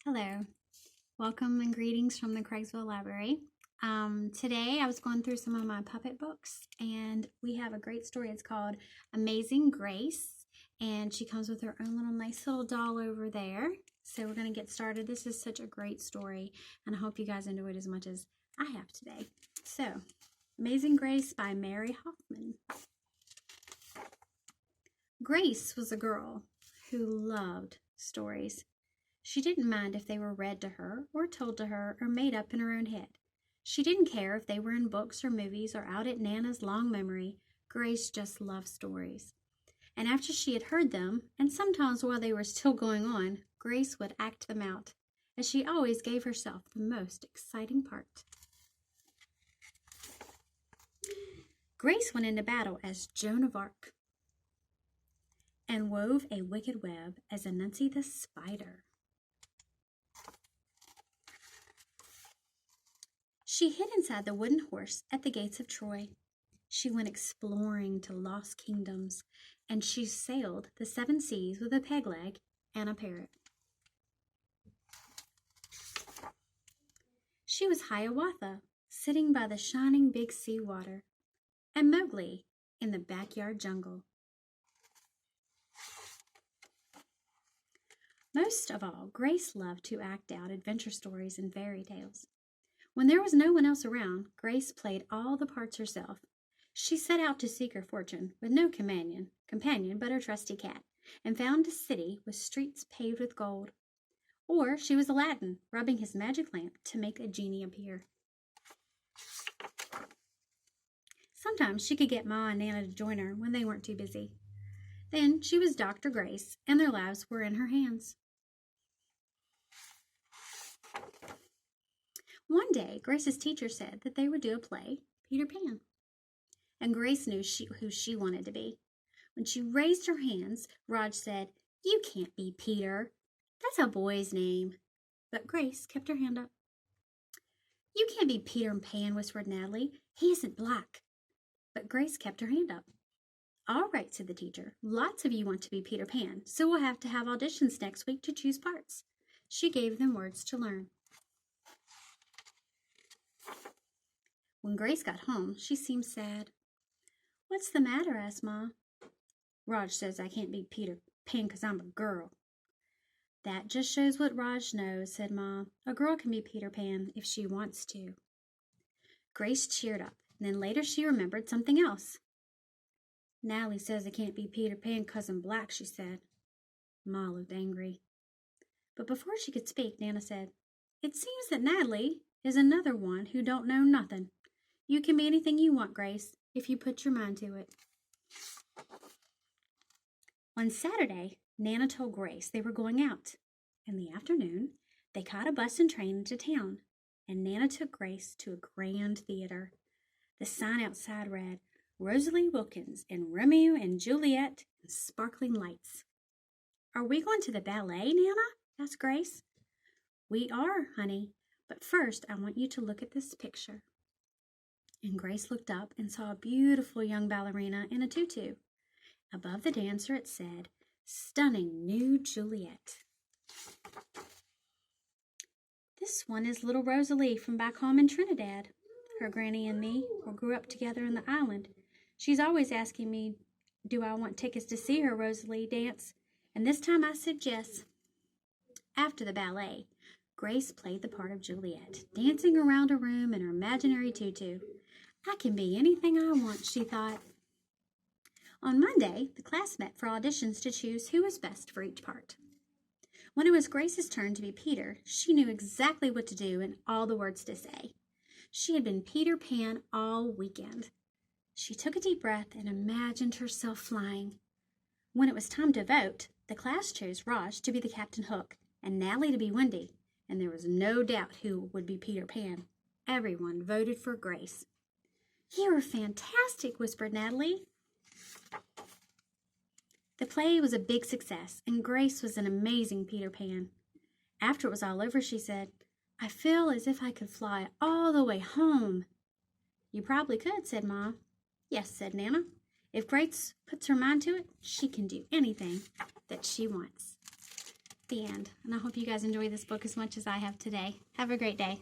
Hello, welcome and greetings from the Craigsville Library. Today I was going through some of my puppet books and we have a great story. It's called Amazing Grace, and she comes with her own nice little doll over there. So we're going to get started. This is such a great story and I hope you guys enjoy it as much as I have today. So, Amazing Grace by Mary Hoffman. Grace was a girl who loved stories. She didn't mind if they were read to her or told to her or made up in her own head. She didn't care if they were in books or movies or out at Nana's long memory. Grace just loved stories. And after she had heard them, and sometimes while they were still going on, Grace would act them out, as she always gave herself the most exciting part. Grace went into battle as Joan of Arc and wove a wicked web as Anansi the spider. She hid inside the wooden horse at the gates of Troy. She went exploring to lost kingdoms, and she sailed the 7 seas with a peg leg and a parrot. She was Hiawatha, sitting by the shining big sea water, and Mowgli in the backyard jungle. Most of all, Grace loved to act out adventure stories and fairy tales. When there was no one else around, Grace played all the parts herself. She set out to seek her fortune with no companion but her trusty cat, and found a city with streets paved with gold. Or she was Aladdin, rubbing his magic lamp to make a genie appear. Sometimes she could get Ma and Nana to join her when they weren't too busy. Then she was Dr. Grace, and their lives were in her hands. One day, Grace's teacher said that they would do a play, Peter Pan. And Grace knew who she wanted to be. When she raised her hands, Raj said, "You can't be Peter. That's a boy's name." But Grace kept her hand up. "You can't be Peter Pan," whispered Natalie. "He isn't black." But Grace kept her hand up. "All right," said the teacher. "Lots of you want to be Peter Pan, so we'll have to have auditions next week to choose parts." She gave them words to learn. When Grace got home, she seemed sad. "What's the matter?" asked Ma. "Raj says I can't be Peter Pan because I'm a girl." "That just shows what Raj knows," said Ma. "A girl can be Peter Pan if she wants to." Grace cheered up, and then later she remembered something else. "Natalie says I can't be Peter Pan because I'm black," she said. Ma looked angry. But before she could speak, Nana said, "It seems that Natalie is another one who don't know nothing. You can be anything you want, Grace, if you put your mind to it." On Saturday, Nana told Grace they were going out. In the afternoon, they caught a bus and train into town, and Nana took Grace to a grand theater. The sign outside read, "Rosalie Wilkins in Romeo and Juliet," and sparkling lights. "Are we going to the ballet, Nana?" asked Grace. "We are, honey, but first I want you to look at this picture." And Grace looked up and saw a beautiful young ballerina in a tutu. Above the dancer it said, "Stunning New Juliet." "This one is little Rosalie from back home in Trinidad. Her granny and me grew up together in the island. She's always asking me, do I want tickets to see her Rosalie dance, and this time I said yes." After the ballet, Grace played the part of Juliet, dancing around a room in her imaginary tutu. "I can be anything I want," she thought. On Monday, the class met for auditions to choose who was best for each part. When it was Grace's turn to be Peter, she knew exactly what to do and all the words to say. She had been Peter Pan all weekend. She took a deep breath and imagined herself flying. When it was time to vote, the class chose Raj to be the Captain Hook and Natalie to be Wendy, and there was no doubt who would be Peter Pan. Everyone voted for Grace. "You are fantastic," whispered Natalie. The play was a big success, and Grace was an amazing Peter Pan. After it was all over, she said, "I feel as if I could fly all the way home." "You probably could," said Ma. "Yes," said Nana. "If Grace puts her mind to it, she can do anything that she wants." The end. And I hope you guys enjoy this book as much as I have today. Have a great day.